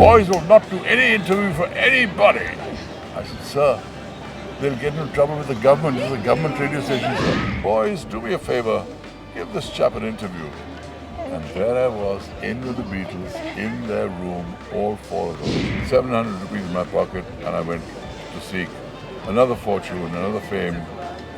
boys will not do any interview for anybody. I said, sir, they'll get into trouble with the government. This is a government radio station, sir. Boys, do me a favor, give this chap an interview. And there I was, in with the Beatles, in their room, all four of them. 700 rupees in my pocket, and I went to seek another fortune, another fame,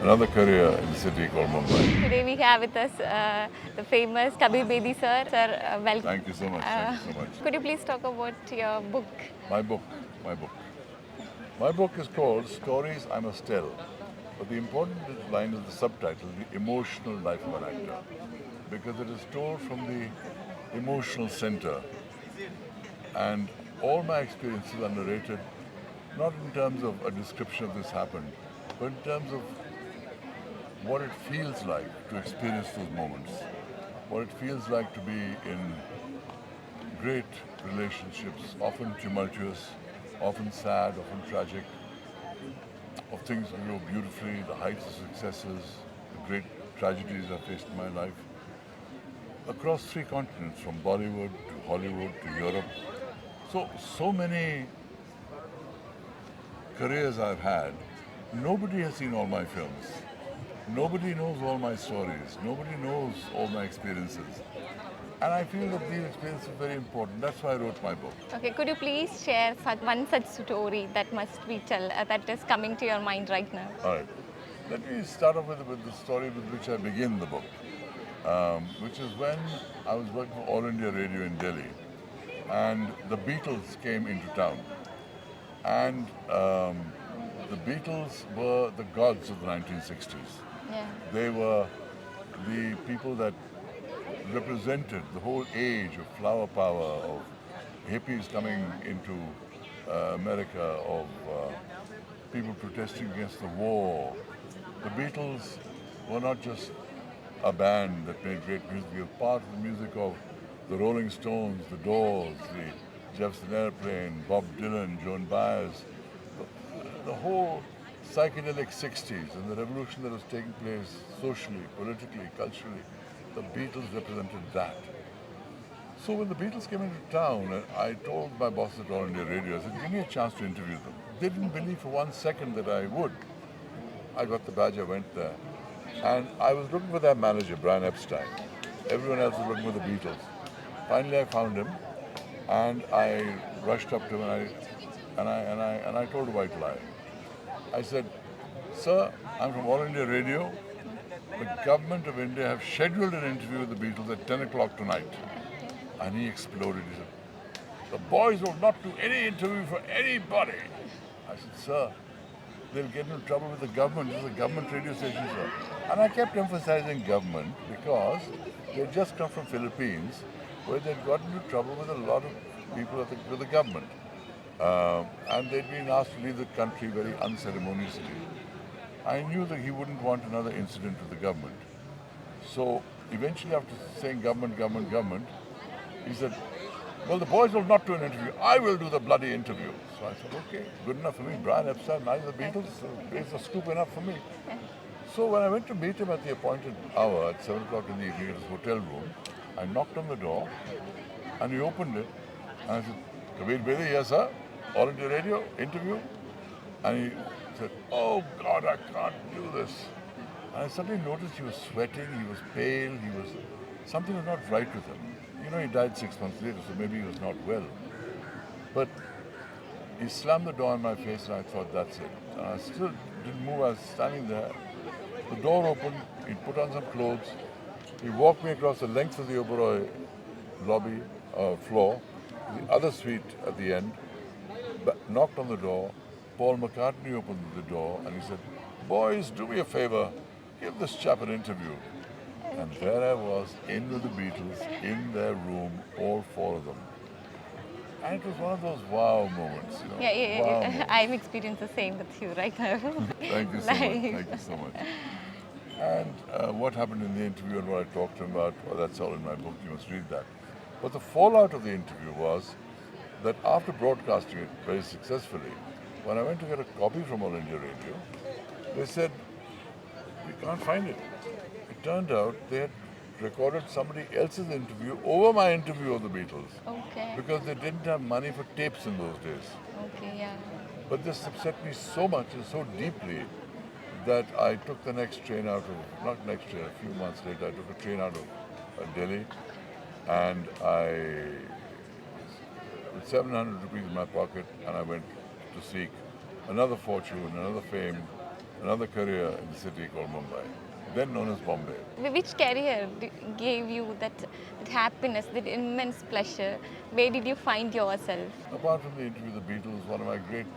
another career in the city called Mumbai. Today we have with us the famous Kabir Bedi sir. Sir, welcome. Thank you so much. Thank you so much. Could you please talk about your book? My book. My book is called Stories I Must Tell. But the important line is the subtitle, The Emotional Life of an Actor. Because it is told from the emotional center. And all my experiences are narrated not in terms of a description of this happened, but in terms of what it feels like to experience those moments, what it feels like to be in great relationships, often tumultuous, often sad, often tragic, of things that go beautifully, the heights of successes, the great tragedies I faced in my life, across 3 continents, from Bollywood to Hollywood to Europe. So many careers I've had. Nobody has seen all my films. Nobody knows all my stories. Nobody knows all my experiences. And I feel that these experiences are very important. That's why I wrote my book. Okay, could you please share one such story that must be that is coming to your mind right now? All right. Let me start off with the story with which I begin the book, which is when I was working for All India Radio in Delhi, and the Beatles came into town. And the Beatles were the gods of the 1960s. Yeah. They were the people that represented the whole age of flower power, of hippies coming into America, of people protesting against the war. The Beatles were not just a band that made great music. They were part of the music of the Rolling Stones, the Doors, the Jefferson Airplane, Bob Dylan, Joan Baez, the whole psychedelic 60s and the revolution that was taking place socially, politically, culturally. The Beatles represented that. So when the Beatles came into town, I told my boss at All India Radio, I said, give me a chance to interview them. They didn't believe for 1 second that I would. I got the badge, I went there. And I was looking for their manager, Brian Epstein. Everyone else was looking for the Beatles. Finally I found him, and I rushed up to him and I told a white lie. I said, sir, I'm from All India Radio. The government of India have scheduled an interview with the Beatles at 10 o'clock tonight. And he exploded. He said, the boys will not do any interview for anybody. I said, sir, they'll get into trouble with the government. This is a government radio station, sir. And I kept emphasizing government because they had just come from Philippines, where they'd got into trouble with a lot of people with the government. And they'd been asked to leave the country very unceremoniously. I knew that he wouldn't want another incident with the government. So eventually, after saying government, he said, well, the boys will not do an interview. I will do the bloody interview. So I said, okay, good enough for me. Brian Epstein, neither the Beatles, so it's a scoop enough for me. So when I went to meet him at the appointed hour at 7 o'clock in the evening at his hotel room, I knocked on the door and he opened it. And I said, Kabir Bedi, yes, sir. All India Radio, interview. And he said, oh God, I can't do this. And I suddenly noticed he was sweating, he was pale, something was not right with him. You know, he died 6 months later, so maybe he was not well. But he slammed the door in my face and I thought, that's it. And I still didn't move, I was standing there. The door opened, he put on some clothes, he walked me across the length of the Oberoi lobby, floor, the other suite at the end, knocked on the door. Paul McCartney opened the door and he said, boys, do me a favor, give this chap an interview. And there I was, in with the Beatles, in their room, all 4 of them. And it was one of those wow moments. You know, wow moments. I'm experiencing the same with you right now. Thank you so much. Thank you so much. And what happened in the interview and what I talked to him about, well, that's all in my book, you must read that. But the fallout of the interview was that after broadcasting it very successfully, when I went to get a copy from All India Radio, they said, we can't find it. It turned out they had recorded somebody else's interview over my interview of the Beatles Okay. because they didn't have money for tapes in those days. Okay, yeah. But this upset me so much and so deeply that I took the next train out of, not next train, a few months later, I took a train out of Delhi, and with 700 rupees in my pocket, and I went to seek another fortune, another fame, another career in the city called Mumbai, then known as Bombay. Which career gave you that happiness, that immense pleasure? Where did you find yourself? Apart from the interview with the Beatles, one of my great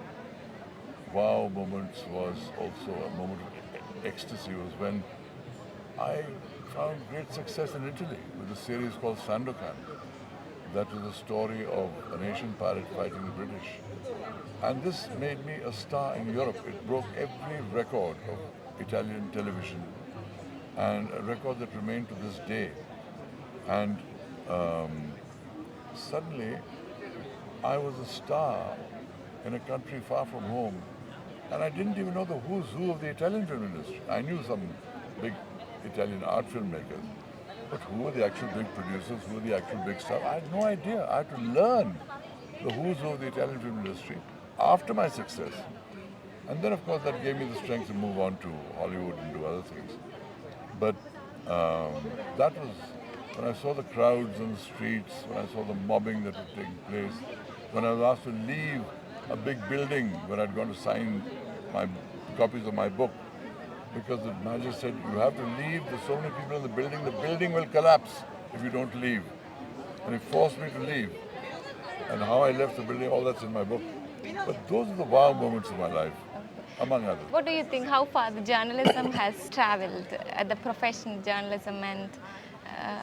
wow moments was also a moment of ecstasy was when I found great success in Italy with a series called Sandokan. That was a story of an Asian pirate fighting the British. And this made me a star in Europe. It broke every record of Italian television and a record that remained to this day. And suddenly, I was a star in a country far from home, and I didn't even know the who's who of the Italian film industry. I knew some big Italian art filmmakers, but who were the actual big producers, who were the actual big stars? I had no idea. I had to learn the who's who of the Italian film industry after my success. And then, of course, that gave me the strength to move on to Hollywood and do other things. But that was when I saw the crowds on the streets, when I saw the mobbing that was taking place, when I was asked to leave a big building where I'd gone to sign my copies of my book, because the manager said, you have to leave, there's so many people in the building will collapse if you don't leave. And he forced me to leave. And how I left the building, all that's in my book. But those are the wow moments of my life, among others. What do you think? How far the journalism has traveled, the profession journalism, and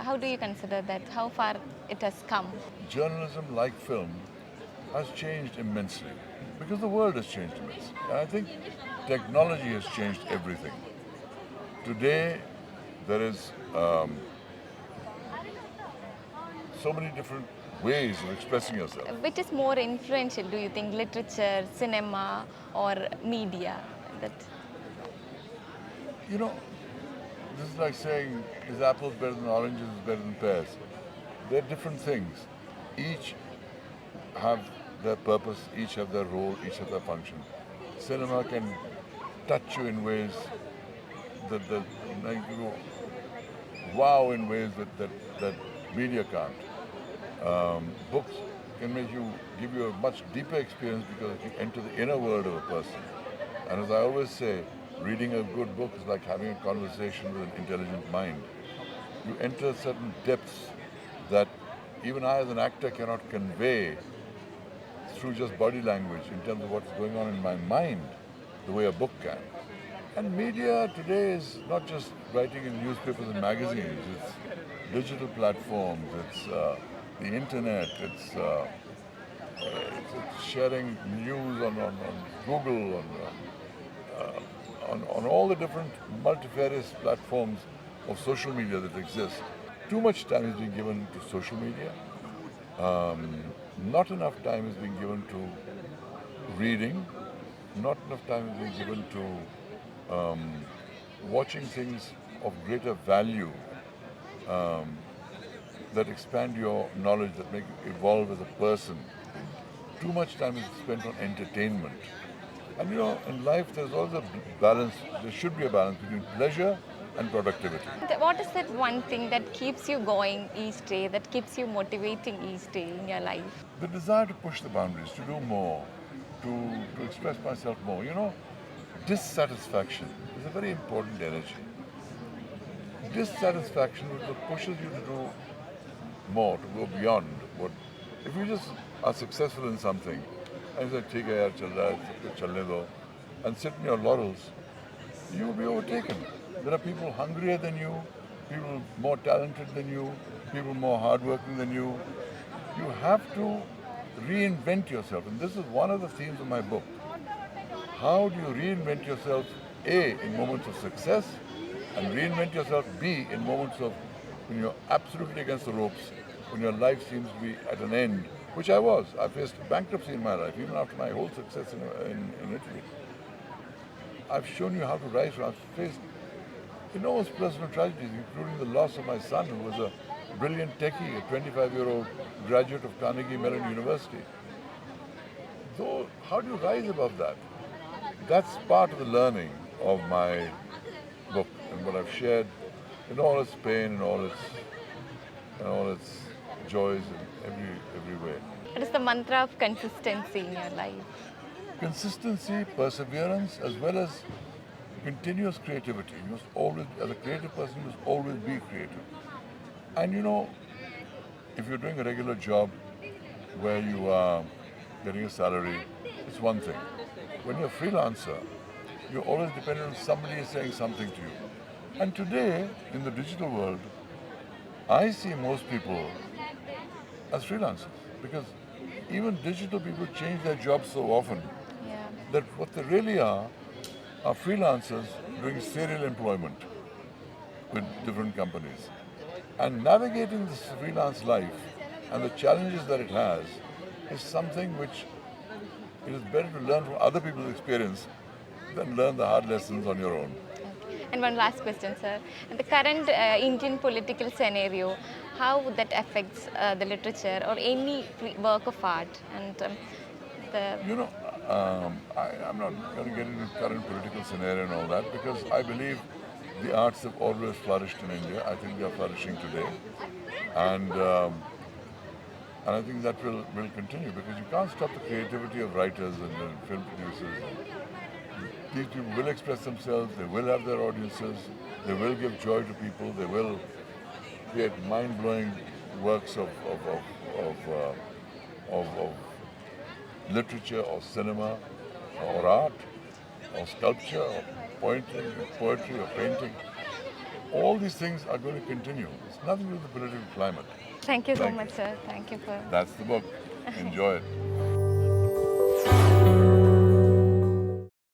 how do you consider that? How far it has come? Journalism, like film, has changed immensely because the world has changed immensely. And I think technology has changed everything. Today, there is so many different ways of expressing yourself. Which is more influential, do you think? Literature, cinema, or media? That You know, this is like saying, is apples better than oranges, is better than pears? They're different things. Each have their purpose, each have their role, each have their function. Cinema can touch you in ways that make you wow in ways that media can't. Books can give you a much deeper experience because you enter the inner world of a person. And as I always say, reading a good book is like having a conversation with an intelligent mind. You enter certain depths that even I as an actor cannot convey through just body language in terms of what's going on in my mind, the way a book can. And media today is not just writing in newspapers and magazines, it's digital platforms, it's the internet, it's sharing news on Google, on all the different multifarious platforms of social media that exist. Too much time is being given to social media. Not enough time is being given to reading. Not enough time is being given to watching things of greater value that expand your knowledge, that make you evolve as a person. Too much time is spent on entertainment. And you know, in life there's always a balance, there should be a balance between pleasure and productivity. what is that one thing that keeps you going each day, that keeps you motivating each day in your life? The desire to push the boundaries, to do more, to express myself more. You know, dissatisfaction is a very important energy. Dissatisfaction is what pushes you to do more, to go beyond what. If you just are successful in something and you say, "Theek hai yaar, chal raha hai, sab kuch chalne do," and sit in your laurels, you will be overtaken. There are people hungrier than you, people more talented than you, people more hardworking than you. You have to reinvent yourself, and this is one of the themes of my book. How do you reinvent yourself, A, in moments of success, and reinvent yourself, B, in moments of when you're absolutely against the ropes, when your life seems to be at an end, which I was. I faced bankruptcy in my life, even after my whole success in Italy. I've shown you how to rise from. I've faced enormous personal tragedies, including the loss of my son, who was a brilliant techie, a 25-year-old graduate of Carnegie Mellon University. Though, how do you rise above that? That's part of the learning of my book and what I've shared in all its pain and all its joys in every way. What is the mantra of consistency in your life? Consistency, perseverance, as well as continuous creativity. You must always, as a creative person, you must always be creative. And if you're doing a regular job where you are getting a salary, it's one thing. When you're a freelancer, you're always dependent on somebody saying something to you. And today, in the digital world, I see most people as freelancers because even digital people change their jobs so often that what they really are freelancers doing serial employment with different companies. And navigating this freelance life and the challenges that it has is something which it is better to learn from other people's experience than learn the hard lessons on your own. And one last question, sir. In the current Indian political scenario, how that affects the literature or any work of art? And I'm not going to get into current political scenario and all that because I believe the arts have always flourished in India. I think they are flourishing today. And I think that will continue because you can't stop the creativity of writers and film producers. These people will express themselves, they will have their audiences, they will give joy to people, they will create mind-blowing works of literature or cinema or art or sculpture or poetry or painting. All these things are going to continue. It's nothing to do with the political climate. thank you so much, sir. Thank you for. That's the book. Enjoy it.